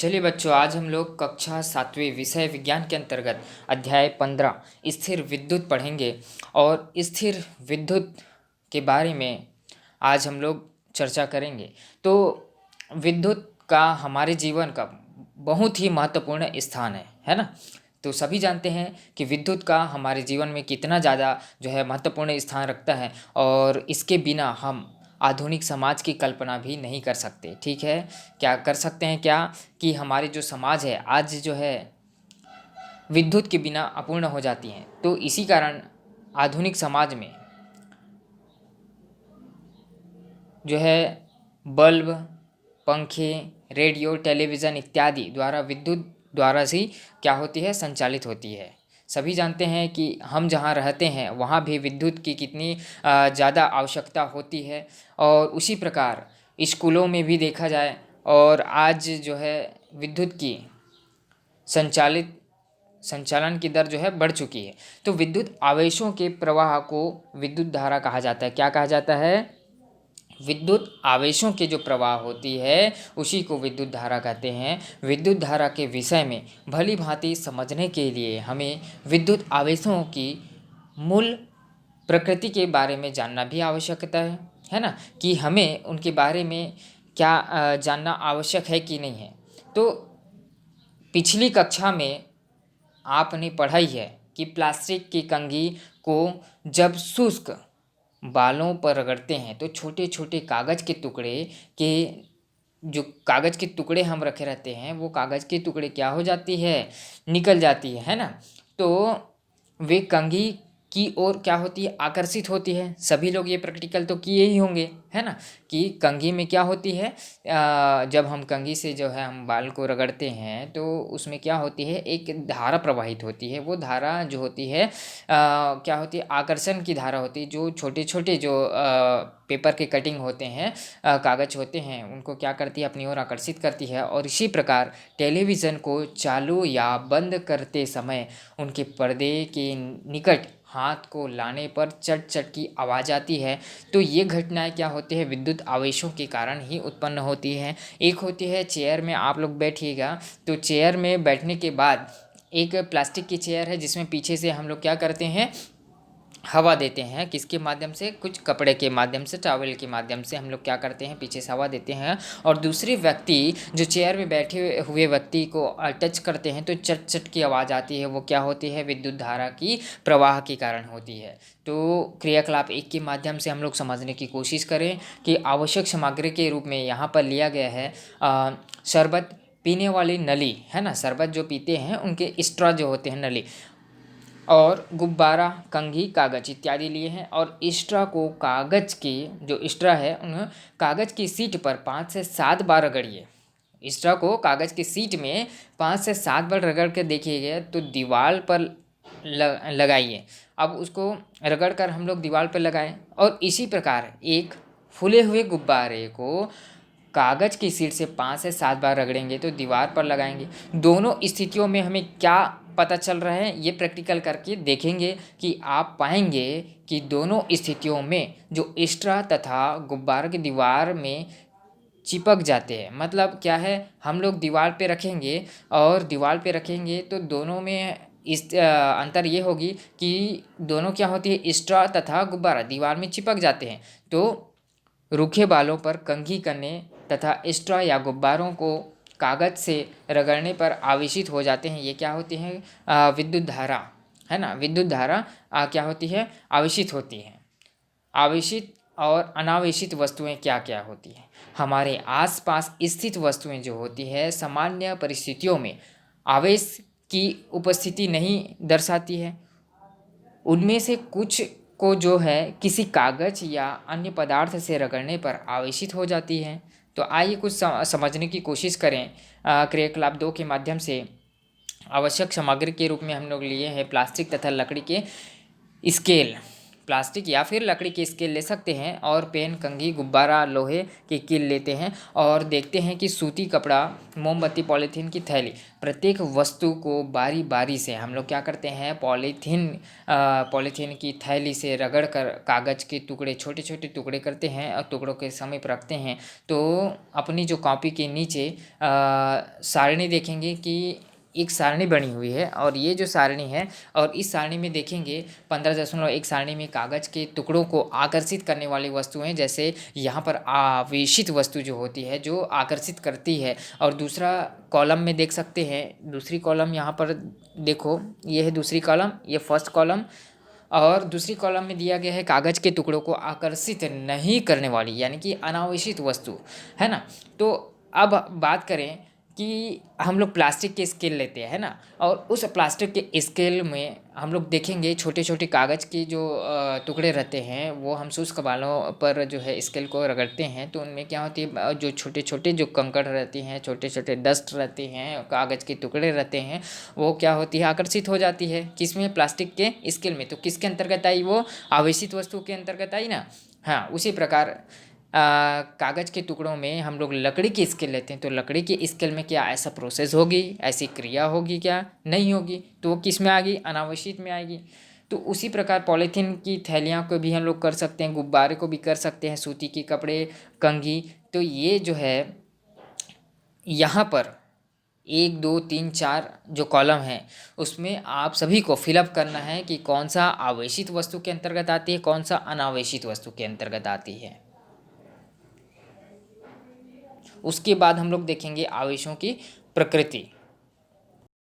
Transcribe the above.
चलिए बच्चों, आज हम लोग कक्षा 7वीं विषय विज्ञान के अंतर्गत अध्याय 15 स्थिर विद्युत पढ़ेंगे। और स्थिर विद्युत के बारे में आज हम लोग चर्चा करेंगे। तो विद्युत का हमारे जीवन का बहुत ही महत्वपूर्ण स्थान है ना। तो सभी जानते हैं कि विद्युत का हमारे जीवन में कितना ज़्यादा जो है महत्वपूर्ण स्थान रखता है, और इसके बिना हम आधुनिक समाज की कल्पना भी नहीं कर सकते। ठीक है, क्या कर सकते हैं क्या कि हमारे जो समाज है आज जो है विद्युत के बिना अपूर्ण हो जाती हैं। तो इसी कारण आधुनिक समाज में जो है बल्ब, पंखे, रेडियो, टेलीविज़न इत्यादि द्वारा विद्युत द्वारा से क्या होती है, संचालित होती है। सभी जानते हैं कि हम जहाँ रहते हैं वहाँ भी विद्युत की कितनी ज़्यादा आवश्यकता होती है। और उसी प्रकार स्कूलों में भी देखा जाए, और आज जो है विद्युत की संचालन की दर जो है बढ़ चुकी है। तो विद्युत आवेशों के प्रवाह को विद्युत धारा कहा जाता है। क्या कहा जाता है? विद्युत आवेशों के जो प्रवाह होती है उसी को विद्युत धारा कहते हैं। विद्युत धारा के विषय में भली भांति समझने के लिए हमें विद्युत आवेशों की मूल प्रकृति के बारे में जानना भी आवश्यकता है ना, कि हमें उनके बारे में क्या जानना आवश्यक है कि नहीं है। तो पिछली कक्षा में आपने पढ़ाई है कि प्लास्टिक की कंघी को जब शुष्क बालों पर रगड़ते हैं तो छोटे छोटे कागज़ के टुकड़े के जो कागज़ के टुकड़े हम रखे रहते हैं वो कागज़ के टुकड़े क्या हो जाती है, निकल जाती है ना। तो वे कंघी की ओर क्या होती है, आकर्षित होती है। सभी लोग ये प्रैक्टिकल तो किए ही होंगे, है ना, कि कंघी में क्या होती है, जब हम कंघी से जो है हम बाल को रगड़ते हैं तो उसमें क्या होती है, एक धारा प्रवाहित होती है। वो धारा जो होती है क्या होती है, आकर्षण की धारा होती है। जो छोटे छोटे जो पेपर के कटिंग होते हैं, कागज़ होते हैं, उनको क्या करती है, अपनी ओर आकर्षित करती है। और इसी प्रकार टेलीविज़न को चालू या बंद करते समय उनके पर्दे के निकट हाथ को लाने पर चट चट की आवाज़ आती है। तो ये घटनाएं क्या होती है, विद्युत आवेशों के कारण ही उत्पन्न होती है। एक होती है चेयर में आप लोग बैठिएगा, तो चेयर में बैठने के बाद एक प्लास्टिक की चेयर है जिसमें पीछे से हम लोग क्या करते हैं, हवा देते हैं। किसके माध्यम से? कुछ कपड़े के माध्यम से, टॉवल के माध्यम से हम लोग क्या करते हैं, पीछे से हवा देते हैं। और दूसरे व्यक्ति जो चेयर में बैठे हुए व्यक्ति को टच करते हैं तो चट चट की आवाज़ आती है। वो क्या होती है, विद्युत धारा की प्रवाह के कारण होती है। तो क्रियाकलाप एक के माध्यम से हम लोग समझने की कोशिश करें कि आवश्यक सामग्री के रूप में यहाँ पर लिया गया है शरबत पीने वाली नली, है ना, शरबत जो पीते हैं उनके स्ट्रॉ जो होते हैं, नली, और गुब्बारा, कंघी, कागज इत्यादि लिए हैं। और स्ट्रा को कागज की जो स्ट्रा है उन कागज की सीट पर 5 से 7 बार रगड़िए। स्ट्रा को कागज की सीट में 5 से 7 बार रगड़ के देखिएगा तो दीवार पर लगाइए। अब उसको रगड़ कर हम लोग दीवार पर लगाएं। और इसी प्रकार एक फूले हुए गुब्बारे को कागज की सीट से 5 से 7 बार रगड़ेंगे तो दीवार पर लगाएंगे। दोनों स्थितियों में हमें क्या पता चल रहा है, ये प्रैक्टिकल करके देखेंगे कि आप पाएंगे कि दोनों स्थितियों में जो स्ट्रा तथा गुब्बारे की दीवार में चिपक जाते हैं। मतलब क्या है, हम लोग दीवार पे रखेंगे और दीवार पे रखेंगे तो दोनों में इस अंतर ये होगी कि दोनों क्या होती है, स्ट्रा तथा गुब्बारा दीवार में चिपक जाते हैं। तो रूखे बालों पर कंघी करने तथा स्ट्रॉ या गुब्बारों को कागज से रगड़ने पर आवेशित हो जाते हैं। ये क्या होती हैं, विद्युत धारा, है ना। विद्युत धारा क्या होती है, आवेशित होती है। आवेशित और अनावेशित वस्तुएं क्या क्या होती हैं? हमारे आसपास स्थित वस्तुएं जो होती है सामान्य परिस्थितियों में आवेश की उपस्थिति नहीं दर्शाती है। उनमें से कुछ को जो है किसी कागज या अन्य पदार्थ से रगड़ने पर आवेशित हो जाती है। तो आइए कुछ समझने की कोशिश करें। क्रियाकलाप 2 के माध्यम से आवश्यक सामग्री के रूप में हम लोग लिए हैं प्लास्टिक तथा लकड़ी के स्केल। प्लास्टिक या फिर लकड़ी की स्केल ले सकते हैं और पेन, कंघी, गुब्बारा, लोहे की कील लेते हैं और देखते हैं कि सूती कपड़ा, मोमबत्ती, पॉलीथीन की थैली, प्रत्येक वस्तु को बारी बारी से हम लोग क्या करते हैं, पॉलीथीन की थैली से रगड़ कर कागज़ के टुकड़े, छोटे छोटे टुकड़े करते हैं और टुकड़ों के समीप रखते हैं। तो अपनी जो कॉपी के नीचे सारणी देखेंगे कि एक सारणी बनी हुई है और ये जो सारणी है और इस सारणी में देखेंगे 15.1 सारणी में कागज़ के टुकड़ों को आकर्षित करने वाली वस्तुएं, जैसे यहाँ पर आवेशित वस्तु जो होती है जो आकर्षित करती है। और दूसरा कॉलम में देख सकते हैं, दूसरी कॉलम यहाँ पर देखो, ये है दूसरी कॉलम, ये फर्स्ट कॉलम, और दूसरी कॉलम में दिया गया है कागज़ के टुकड़ों को आकर्षित नहीं करने वाली यानी कि अनावेशित वस्तु, है ना। तो अब बात करें कि हम लोग प्लास्टिक के स्केल लेते हैं ना, और उस प्लास्टिक के स्केल में हम लोग देखेंगे छोटे छोटे कागज़ के जो टुकड़े रहते हैं वो हम शुष्क बालों पर जो है स्केल को रगड़ते हैं तो उनमें क्या होती है, जो छोटे छोटे जो कंकड़ रहती हैं, छोटे छोटे डस्ट रहते हैं, कागज़ के टुकड़े रहते हैं, वो क्या होती है, आकर्षित हो जाती है किसमें, प्लास्टिक के स्केल में। तो किसके अंतर्गत आई, वो आवेशित वस्तु के अंतर्गत आई ना। हाँ, उसी प्रकार कागज़ के टुकड़ों में हम लोग लकड़ी की स्केल लेते हैं तो लकड़ी की स्केल में क्या ऐसा प्रोसेस होगी, ऐसी क्रिया होगी, क्या नहीं होगी, तो वो किस में आ गई, अनावश्यक में आएगी। तो उसी प्रकार पॉलीथीन की थैलियाँ को भी हम लोग कर सकते हैं, गुब्बारे को भी कर सकते हैं, सूती के कपड़े, कंघी। तो ये जो है यहाँ पर 1, 2, 3, 4 जो कॉलम है उसमें आप सभी को फिलअप करना है कि कौन सा आवेशित वस्तु के अंतर्गत आती है, कौन सा अनावेशित वस्तु के अंतर्गत आती है। उसके बाद हम लोग देखेंगे आवेशों की प्रकृति।